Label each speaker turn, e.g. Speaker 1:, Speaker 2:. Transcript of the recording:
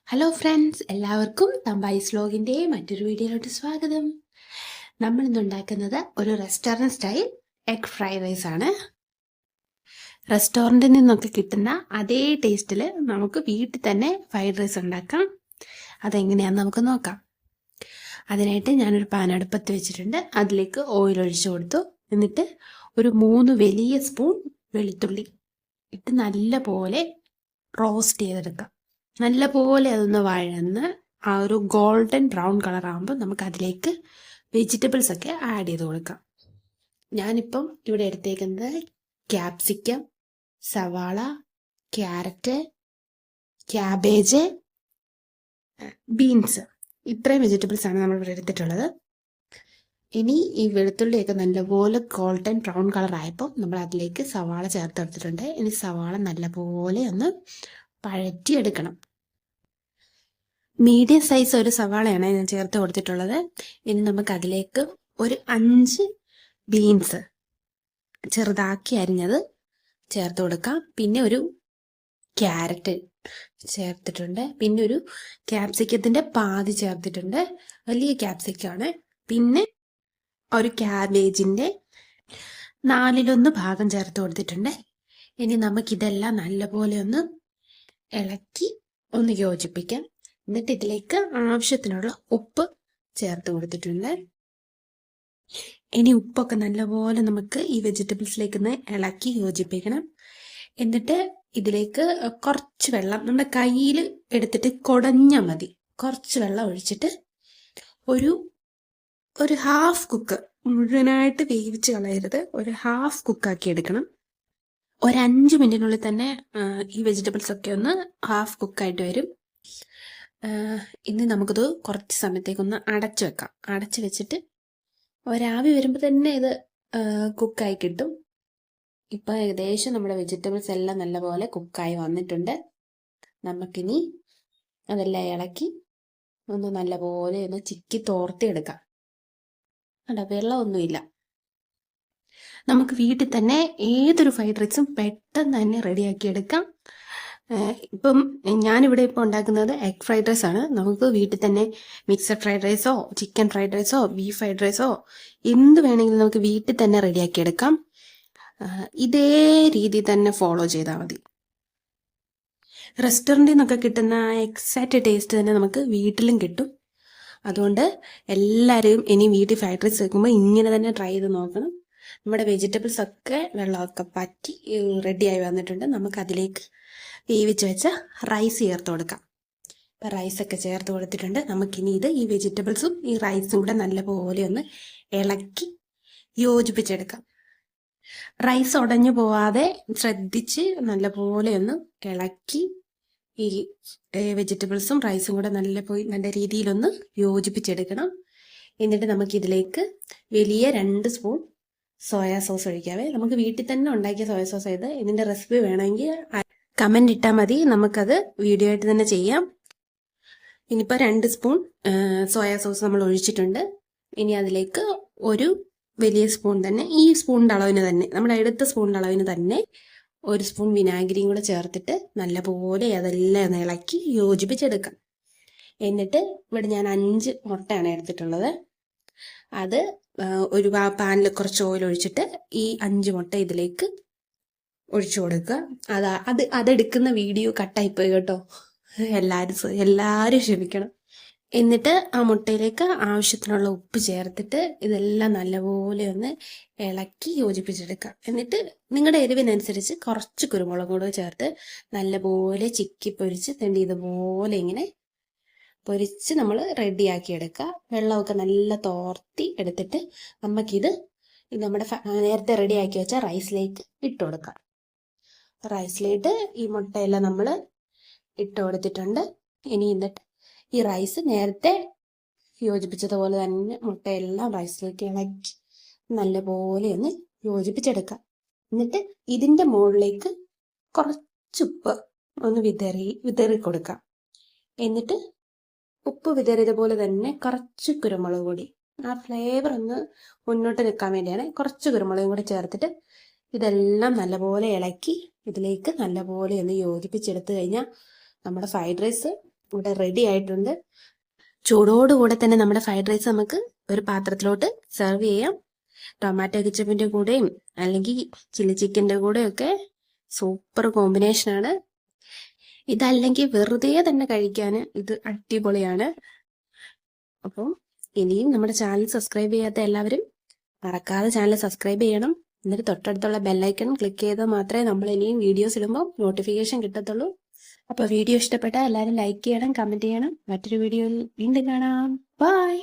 Speaker 1: Hello friends, എല്ലാവർക്കും തമ്പായിസ് വ്ലോഗിൻ്റെ മറ്റൊരു വീഡിയോയിലോട്ട് സ്വാഗതം. നമ്മൾ ഇന്ന് ഉണ്ടാക്കുന്നത് ഒരു restaurant style egg fried rice ആണ്. റെസ്റ്റോറൻറ്റിൽ നിന്നൊക്കെ കിട്ടുന്ന അതേ ടേസ്റ്റിൽ നമുക്ക് വീട്ടിൽ തന്നെ ഫ്രൈഡ് റൈസ് ഉണ്ടാക്കാം. അതെങ്ങനെയാണെന്ന് നമുക്ക് നോക്കാം. അതിനായിട്ട് ഞാനൊരു പാൻ അടുപ്പത്ത് വെച്ചിട്ടുണ്ട്. അതിലേക്ക് ഓയിൽ ഒഴിച്ചു കൊടുത്തു. എന്നിട്ട് ഒരു 3 വലിയ സ്പൂൺ വെളുത്തുള്ളി ഇട്ട് നല്ല പോലെ റോസ്റ്റ് ചെയ്തെടുക്കാം. നല്ല പോലെ അതൊന്ന് വഴന്ന് ആ ഒരു ഗോൾഡൻ ബ്രൗൺ കളർ ആകുമ്പോൾ നമുക്ക് അതിലേക്ക് വെജിറ്റബിൾസ് ഒക്കെ ആഡ് ചെയ്ത് കൊടുക്കാം. ഞാനിപ്പം ഇവിടെ എടുത്തേക്കുന്നത് ക്യാപ്സിക്കം, സവാള, ക്യാരറ്റ്, ക്യാബേജ്, ബീൻസ്, ഇത്രയും വെജിറ്റബിൾസ് ആണ് നമ്മൾ ഇവിടെ എടുത്തിട്ടുള്ളത്. ഇനി ഈ വെളുത്തുള്ളിയൊക്കെ നല്ലപോലെ ഗോൾഡൻ ബ്രൗൺ കളർ ആയപ്പോൾ നമ്മൾ അതിലേക്ക് സവാള ചേർത്തെടുത്തിട്ടുണ്ട്. ഇനി സവാള നല്ലപോലെ ഒന്ന് പഴറ്റിയെടുക്കണം. മീഡിയം സൈസ് ഒരു സവാളയാണ് ഞാൻ ചേർത്ത് കൊടുത്തിട്ടുള്ളത്. ഇനി നമുക്ക് അതിലേക്ക് ഒരു 5 ബീൻസ് ചെറുതാക്കി അരിഞ്ഞത് ചേർത്ത് കൊടുക്കാം. പിന്നെ ഒരു ക്യാരറ്റ് ചേർത്തിട്ടുണ്ട്. പിന്നെ ഒരു ക്യാപ്സിക്കത്തിൻ്റെ പാതി ചേർത്തിട്ടുണ്ട്, വലിയ ക്യാപ്സിക്കാണ്. പിന്നെ ഒരു ക്യാബേജിൻ്റെ 1/4 ഭാഗം ചേർത്ത് കൊടുത്തിട്ടുണ്ട്. ഇനി നമുക്കിതെല്ലാം നല്ലപോലെ ഒന്ന് ഇളക്കി ഒന്ന് യോജിപ്പിക്കാം. എന്നിട്ട് ഇതിലേക്ക് ആവശ്യത്തിനുള്ള ഉപ്പ് ചേർത്ത് കൊടുത്തിട്ടുണ്ട്. ഇനി ഉപ്പൊക്കെ നല്ലപോലെ നമുക്ക് ഈ വെജിറ്റബിൾസിലേക്ക് ഒന്ന് ഇളക്കി യോജിപ്പിക്കണം. എന്നിട്ട് ഇതിലേക്ക് കുറച്ച് വെള്ളം നമ്മുടെ കയ്യിൽ എടുത്തിട്ട് കുടഞ്ഞാൽ മതി. കുറച്ച് വെള്ളം ഒഴിച്ചിട്ട് ഒരു ഹാഫ് കുക്ക്, മുഴുവനായിട്ട് വേവിച്ച് കളയരുത്, ഒരു ഹാഫ് കുക്കാക്കി എടുക്കണം. ഒരു 5 മിനിറ്റിനുള്ളിൽ തന്നെ ഈ വെജിറ്റബിൾസ് ഒക്കെ ഒന്ന് ഹാഫ് കുക്കായിട്ട് വരും. ഇനി നമുക്കിത് കുറച്ച് സമയത്തേക്കൊന്ന് അടച്ചു വെക്കാം. അടച്ചു വെച്ചിട്ട് ഒരാവി വരുമ്പോൾ തന്നെ ഇത് കുക്കായി കിട്ടും. ഇപ്പം ഏകദേശം നമ്മുടെ വെജിറ്റബിൾസ് എല്ലാം നല്ലപോലെ കുക്കായി വന്നിട്ടുണ്ട്. നമുക്കിനി അതെല്ലാം ഇളക്കി ഒന്ന് നല്ലപോലെ ഒന്ന് ചിക്കി തോർത്തിയെടുക്കാം. അല്ല, വെള്ളമൊന്നുമില്ല. നമുക്ക് വീട്ടിൽ തന്നെ ഏതൊരു ഫ്രൈഡ് റൈസും പെട്ടെന്ന് തന്നെ റെഡിയാക്കി എടുക്കാം. ഇപ്പം ഞാനിവിടെ ഇപ്പോൾ ഉണ്ടാക്കുന്നത് എഗ് ഫ്രൈഡ് റൈസ് ആണ്. നമുക്ക് വീട്ടിൽ തന്നെ മിക്സഡ് ഫ്രൈഡ് റൈസോ, ചിക്കൻ ഫ്രൈഡ് റൈസോ, ബീഫ് ഫ്രൈഡ് റൈസോ എന്ത് വേണമെങ്കിലും നമുക്ക് വീട്ടിൽ തന്നെ റെഡിയാക്കി എടുക്കാം. ഇതേ രീതി തന്നെ ഫോളോ ചെയ്താൽ മതി. റെസ്റ്റോറൻറ്റിൽ നിന്നൊക്കെ കിട്ടുന്ന എക്സാക്റ്റ് ടേസ്റ്റ് തന്നെ നമുക്ക് വീട്ടിലും കിട്ടും. അതുകൊണ്ട് എല്ലാവരും ഇനി വീട്ടിൽ ഫ്രൈഡ് റൈസ് വെക്കുമ്പോൾ ഇങ്ങനെ തന്നെ ട്രൈ ചെയ്ത് നോക്കണം. നമ്മുടെ വെജിറ്റബിൾസ് ഒക്കെ വെള്ളമൊക്കെ പറ്റി റെഡിയായി വന്നിട്ടുണ്ട്. നമുക്ക് അതിലേക്ക് വേവിച്ച് വെച്ച റൈസ് ചേർത്ത് കൊടുക്കാം. ഇപ്പം റൈസൊക്കെ ചേർത്ത് കൊടുത്തിട്ടുണ്ട്. നമുക്കിനി ഈ വെജിറ്റബിൾസും ഈ റൈസും കൂടെ നല്ലപോലെ ഒന്ന് ഇളക്കി യോജിപ്പിച്ചെടുക്കാം. റൈസ് ഉടഞ്ഞു പോവാതെ ശ്രദ്ധിച്ച് നല്ലപോലെ ഒന്ന് ഇളക്കി ഈ വെജിറ്റബിൾസും റൈസും കൂടെ നല്ല രീതിയിലൊന്ന് യോജിപ്പിച്ചെടുക്കണം. എന്നിട്ട് നമുക്കിതിലേക്ക് വലിയ 2 സ്പൂൺ സോയാ സോസ് ഒഴിക്കാവേ. നമുക്ക് വീട്ടിൽ തന്നെ ഉണ്ടാക്കിയ സോയാ സോസ് ഇത്. ഇതിൻ്റെ റെസിപ്പി വേണമെങ്കിൽ കമൻ്റ് ഇട്ടാൽ മതി, നമുക്കത് വീഡിയോ ആയിട്ട് തന്നെ ചെയ്യാം. ഇനിയിപ്പോൾ 2 സ്പൂൺ സോയാ സോസ് നമ്മൾ ഒഴിച്ചിട്ടുണ്ട്. ഇനി അതിലേക്ക് ഒരു വലിയ സ്പൂൺ തന്നെ, ഈ സ്പൂണിൻ്റെ അളവിന് തന്നെ, നമ്മുടെ എടുത്ത സ്പൂണിൻ്റെ അളവിന് തന്നെ 1 സ്പൂൺ വിനാഗിരിയും കൂടെ ചേർത്തിട്ട് നല്ലപോലെ അതെല്ലാം ഒന്ന് ഇളക്കി യോജിപ്പിച്ചെടുക്കാം. എന്നിട്ട് ഇവിടെ ഞാൻ 5 മുട്ടയാണ് എടുത്തിട്ടുള്ളത്. അത് ഒരു പാനിൽ കുറച്ച് ഓയിൽ ഒഴിച്ചിട്ട് ഈ 5 മുട്ട ഇതിലേക്ക് ഒഴിച്ചു കൊടുക്കുക. അതെടുക്കുന്ന വീഡിയോ കട്ടായിപ്പോയി കേട്ടോ, എല്ലാവരും ക്ഷമിക്കണം. എന്നിട്ട് ആ മുട്ടയിലേക്ക് ആവശ്യത്തിനുള്ള ഉപ്പ് ചേർത്തിട്ട് ഇതെല്ലാം നല്ലപോലെ ഒന്ന് ഇളക്കി യോജിപ്പിച്ചെടുക്കുക. എന്നിട്ട് നിങ്ങളുടെ എരിവിനനുസരിച്ച് കുറച്ച് കുരുമുളക് കൂടെ ചേർത്ത് നല്ലപോലെ ചിക്കി പൊരിച്ച് തണ്ടി ഇതുപോലെ ഇങ്ങനെ പൊരിച്ച് നമ്മൾ റെഡിയാക്കി എടുക്കുക. വെള്ളമൊക്കെ നല്ല തോർത്തി എടുത്തിട്ട് നമുക്കിത് നമ്മുടെ നേരത്തെ റെഡിയാക്കി വെച്ച റൈസിലേക്ക് ഇട്ട് കൊടുക്കാം. റൈസിലേക്ക് ഈ മുട്ടയെല്ലാം നമ്മൾ ഇട്ട് കൊടുത്തിട്ടുണ്ട്. ഇനി എന്നിട്ട് ഈ റൈസ് നേരത്തെ യോജിപ്പിച്ചതുപോലെ തന്നെ മുട്ടയെല്ലാം റൈസിലേക്ക് ഇളക്കി നല്ലപോലെ ഒന്ന് യോജിപ്പിച്ചെടുക്കാം. എന്നിട്ട് ഇതിൻ്റെ മുകളിലേക്ക് കുറച്ചുപ്പ് ഒന്ന് വിതറി കൊടുക്കാം. എന്നിട്ട് ഉപ്പ് വിതറിയതുപോലെ തന്നെ കുറച്ച് കുരുമുളക് പൊടി, ആ ഫ്ലേവർ ഒന്ന് മുന്നോട്ട് നിൽക്കാൻ വേണ്ടിയാണ് കുറച്ച് കുരുമുളകും കൂടി ചേർത്തിട്ട് ഇതെല്ലാം നല്ലപോലെ ഇളക്കി ഇതിലേക്ക് നല്ലപോലെ ഒന്ന് യോജിപ്പിച്ചെടുത്തു കഴിഞ്ഞാൽ നമ്മുടെ ഫ്രൈഡ് റൈസ് ഇവിടെ റെഡി ആയിട്ടുണ്ട്. ചൂടോടുകൂടെ തന്നെ നമ്മുടെ ഫ്രൈഡ് റൈസ് നമുക്ക് ഒരു പാത്രത്തിലോട്ട് സെർവ് ചെയ്യാം. ടൊമാറ്റോ കെച്ചപ്പിന്റെ കൂടെയും അല്ലെങ്കിൽ ചില്ലി ചിക്കൻ്റെ കൂടെയൊക്കെ സൂപ്പർ കോമ്പിനേഷനാണ്. ഇതല്ലെങ്കിൽ വെറുതെ തന്നെ കഴിക്കാൻ ഇത് അടിപൊളിയാണ്. അപ്പം ഇനിയും നമ്മുടെ ചാനൽ സബ്സ്ക്രൈബ് ചെയ്യാത്ത എല്ലാവരും മറക്കാതെ ചാനൽ സബ്സ്ക്രൈബ് ചെയ്യണം. എന്നിട്ട് തൊട്ടടുത്തുള്ള ബെല്ലൈക്കൺ ക്ലിക്ക് ചെയ്താൽ മാത്രമേ നമ്മൾ ഇനിയും വീഡിയോസ് ഇടുമ്പോൾ നോട്ടിഫിക്കേഷൻ കിട്ടത്തുള്ളൂ. അപ്പോൾ വീഡിയോ ഇഷ്ടപ്പെട്ടാൽ എല്ലാവരും ലൈക്ക് ചെയ്യണം, കമൻറ്റ് ചെയ്യണം. മറ്റൊരു വീഡിയോയിൽ വീണ്ടും കാണാം. ബൈ.